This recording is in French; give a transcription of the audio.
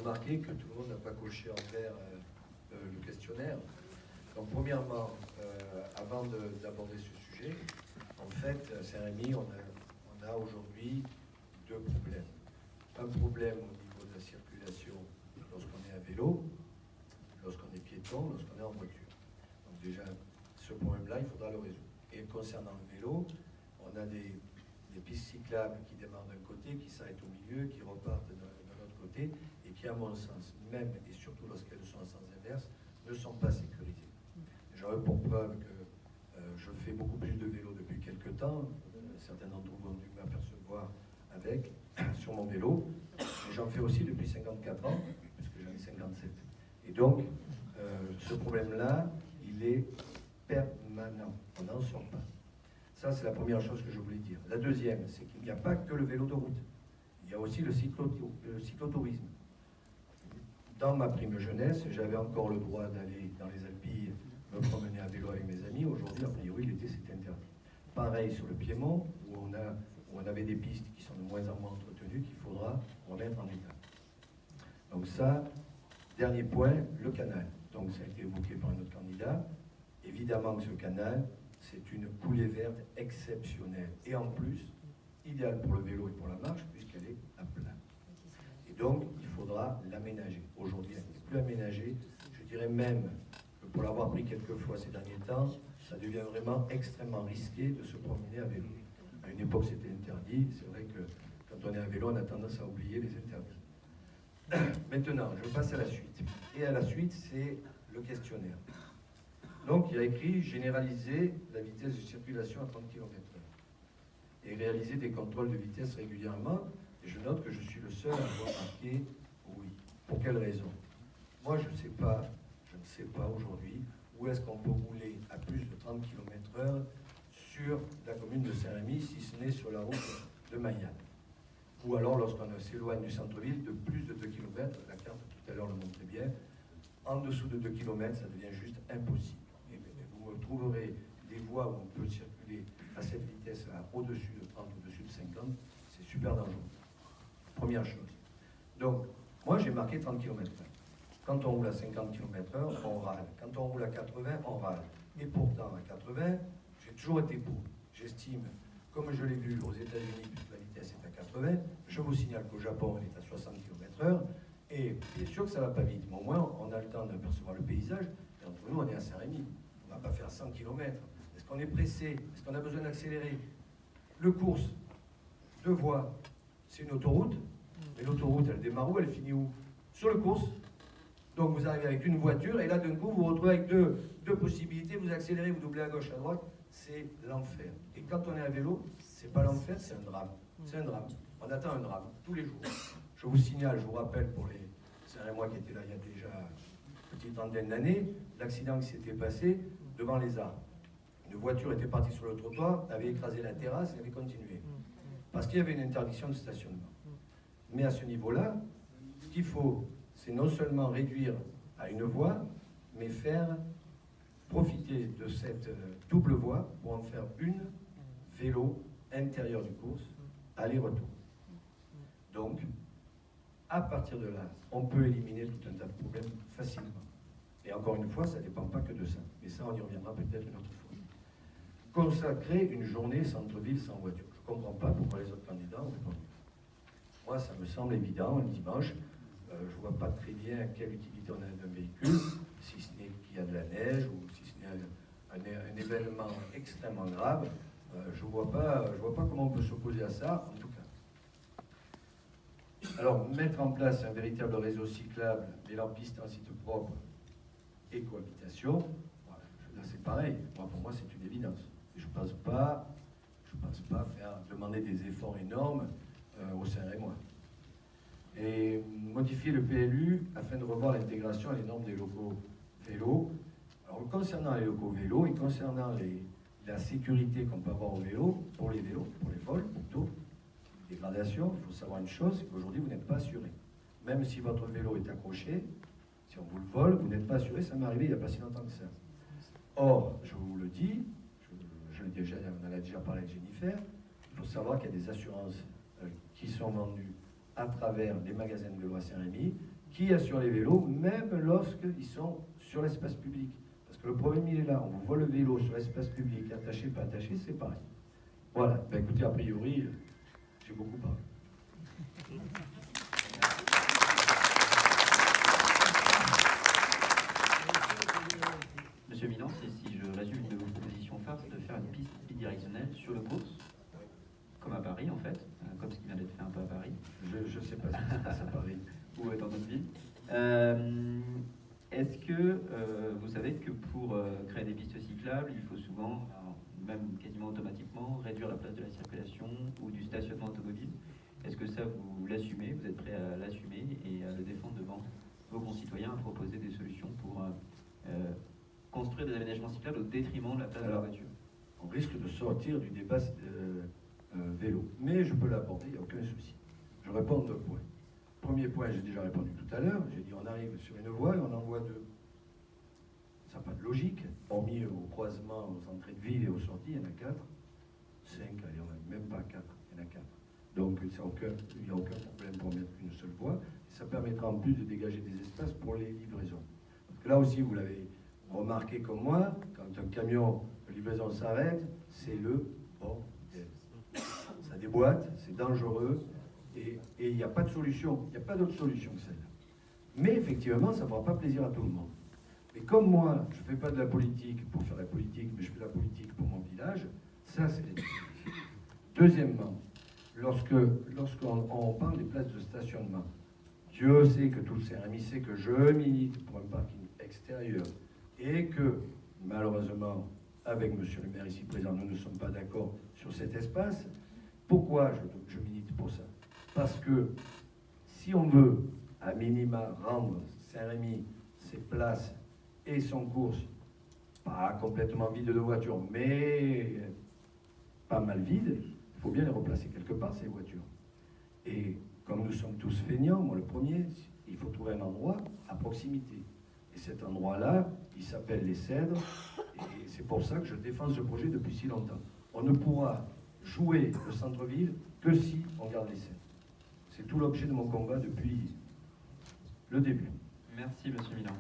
remarqué que tout le monde n'a pas coché en vert le questionnaire. Donc premièrement, avant d'aborder ce sujet, en fait, à Saint-Rémy, on a aujourd'hui deux problèmes. Un problème au niveau de la circulation lorsqu'on est à vélo, lorsqu'on est piéton, lorsqu'on est en voiture. Donc déjà, ce problème-là, il faudra le résoudre. Et concernant le vélo, on a des pistes cyclables qui démarrent d'un côté, qui s'arrêtent au milieu, qui repartent de l'autre côté, et qui, à mon sens, même et surtout lorsqu'elles sont en sens inverse, ne sont pas sécurisées. J'en veux pour preuve que je fais beaucoup plus de vélo depuis quelques temps. Certains d'entre vous ont dû m'apercevoir avec, sur mon vélo. Mais j'en fais aussi depuis 54 ans, puisque j'en ai 57. Et donc, ce problème-là, il est permanent. On n'en sort pas. Ça, c'est la première chose que je voulais dire. La deuxième, c'est qu'il n'y a pas que le vélo de route. Il y a aussi le cyclotourisme. Dans ma prime jeunesse, j'avais encore le droit d'aller dans les Alpilles me promener à vélo avec mes amis. Aujourd'hui, a priori, l'été, c'est interdit. Pareil sur le Piémont, où on avait des pistes qui sont de moins en moins entretenues, qu'il faudra remettre en état. Donc ça, dernier point, le canal. Donc ça a été évoqué par un autre candidat. Évidemment que ce canal, c'est une coulée verte exceptionnelle. Et en plus, idéale pour le vélo et pour la marche, puisqu'elle est à plat. Et donc, il faudra l'aménager. Aujourd'hui, elle n'est plus aménagée. Je dirais même que pour l'avoir pris quelques fois ces derniers temps, ça devient vraiment extrêmement risqué de se promener à vélo. À une époque, c'était interdit. C'est vrai que quand on est à vélo, on a tendance à oublier les interdits. Maintenant, je passe à la suite. Et à la suite, c'est le questionnaire. Donc, il y a écrit « Généraliser la vitesse de circulation à 30 km/h » et réaliser des contrôles de vitesse régulièrement. Et je note que je suis le seul à avoir marqué « oui ». Pour quelle raison? Moi, je ne sais pas aujourd'hui où est-ce qu'on peut rouler à plus de 30 km/h sur la commune de Saint-Rémy, si ce n'est sur la route de Mayenne. Ou alors lorsqu'on s'éloigne du centre-ville de plus de 2 km, la carte tout à l'heure le montrait bien, en dessous de 2 km, ça devient juste impossible. Et vous trouverez des voies où on peut circuler à cette vitesse-là, au-dessus de 30, au-dessus de 50, c'est super dangereux. Première chose. Donc, moi j'ai marqué 30 km/h. Quand on roule à 50 km/h, on râle. Quand on roule à 80, on râle. Et pourtant, à 80, j'ai toujours été pour. J'estime, comme je l'ai vu aux États-Unis, puisque la vitesse est à 80, je vous signale qu'au Japon, elle est à 60 km/h. Et bien sûr que ça ne va pas vite, mais au moins, on a le temps d'apercevoir le paysage. Et entre nous, on est à Saint-Rémy. On ne va pas faire 100 km. Est-ce qu'on est pressé? Est-ce qu'on a besoin d'accélérer? Le course, 2 voies, c'est une autoroute. Mais l'autoroute, elle démarre où? Elle finit où? Sur le course. Donc vous arrivez avec une voiture, et là, d'un coup, vous vous retrouvez avec deux possibilités. Vous accélérez, vous doublez à gauche, à droite. C'est l'enfer. Et quand on est à vélo, c'est pas l'enfer, c'est un drame. C'est un drame. On attend un drame, tous les jours. Je vous signale, je vous rappelle, pour les Saint-Rémois qui étaient là il y a déjà une petite trentaine d'années, l'accident qui s'était passé devant les arbres. Une voiture était partie sur le trottoir, avait écrasé la terrasse et avait continué. Parce qu'il y avait une interdiction de stationnement. Mais à ce niveau-là, ce qu'il faut, c'est non seulement réduire à une voie, mais faire profiter de cette double voie pour en faire une vélo intérieur du course, aller-retour. Donc, à partir de là, on peut éliminer tout un tas de problèmes facilement. Et encore une fois, ça ne dépend pas que de ça. Mais ça, on y reviendra peut-être une autre fois. Consacrer une journée centre-ville sans voiture. Je ne comprends pas pourquoi les autres candidats ont répondu. Moi, ça me semble évident, le dimanche, je ne vois pas très bien quelle utilité on a d'un véhicule, si ce n'est qu'il y a de la neige, ou si ce n'est un événement extrêmement grave. Je ne vois pas comment on peut s'opposer à ça, en tout cas. Alors, mettre en place un véritable réseau cyclable, des lampistes en site propre et cohabitation, voilà, là c'est pareil. Pour moi, c'est une évidence. Et je ne pense pas demander des efforts énormes aux Saint-Rémois. Et modifier le PLU afin de revoir l'intégration et les normes des locaux vélos. Alors, concernant les locaux vélos et concernant la sécurité qu'on peut avoir au vélo, pour les vols plutôt, dégradation, il faut savoir une chose, c'est qu'aujourd'hui vous n'êtes pas assuré. Même si votre vélo est accroché, si on vous le vole, vous n'êtes pas assuré, ça m'est arrivé il n'y a pas si longtemps que ça. Or, je vous le dis, on en a déjà parlé avec Jennifer, il faut savoir qu'il y a des assurances qui sont vendues à travers les magasins de vélo à Saint-Rémy, qui assure les vélos, même lorsqu'ils sont sur l'espace public. Parce que le problème, il est là. On voit le vélo sur l'espace public, attaché, pas attaché, c'est pareil. Voilà. Ben, écoutez, a priori, j'ai beaucoup parlé. Monsieur Milan, si je résume une de vos propositions phares, c'est de faire une piste bidirectionnelle sur le course, comme à Paris en fait, comme ce qui vient d'être fait un peu à Paris. Je ne sais pas ce qui se passe à Paris. Ou dans notre ville. Est-ce que vous savez que pour créer des pistes cyclables, il faut souvent, même quasiment automatiquement, réduire la place de la circulation ou du stationnement automobile? Est-ce que ça, vous l'assumez? Vous êtes prêt à l'assumer et à le défendre devant vos concitoyens, à proposer des solutions pour construire des aménagements cyclables au détriment de la place de la voiture? On risque de sortir du débat vélo, mais je peux l'aborder, il n'y a aucun souci. Je réponds à deux points. Premier point, j'ai déjà répondu tout à l'heure, j'ai dit on arrive sur une voie et on en voit deux. Ça n'a pas de logique, hormis au croisement, aux entrées de ville et aux sorties, il y en a 4, 5, allez, on n'a même pas 4, il y en a 4. Donc il n'y a aucun problème pour mettre une seule voie, et ça permettra en plus de dégager des espaces pour les livraisons. Parce que là aussi, vous l'avez remarqué comme moi, quand un camion de livraison s'arrête, c'est le bordel. Ça déboîte, c'est dangereux, et il n'y a pas de solution, il n'y a pas d'autre solution que celle-là. Mais effectivement, ça ne fera pas plaisir à tout le monde. Et comme moi, je ne fais pas de la politique pour faire la politique, mais je fais de la politique pour mon village, ça c'est les difficultés. Deuxièmement, lorsqu'on parle des places de stationnement, Dieu sait que tout le CRMI sait que je milite pour un parking extérieur et que, malheureusement, avec monsieur le maire ici présent, nous ne sommes pas d'accord sur cet espace. Pourquoi je milite pour ça? Parce que si on veut, à minima, rendre Saint-Rémy, ses places et son course, pas complètement vide de voitures, mais pas mal vide, il faut bien les replacer quelque part, ces voitures. Et comme nous sommes tous feignants, moi le premier, il faut trouver un endroit à proximité. Et cet endroit-là, il s'appelle les Cèdres, et c'est pour ça que je défends ce projet depuis si longtemps. On ne pourra jouer le centre-ville que si on garde les Cèdres. C'est tout l'objet de mon combat depuis le début. Merci, monsieur Milan.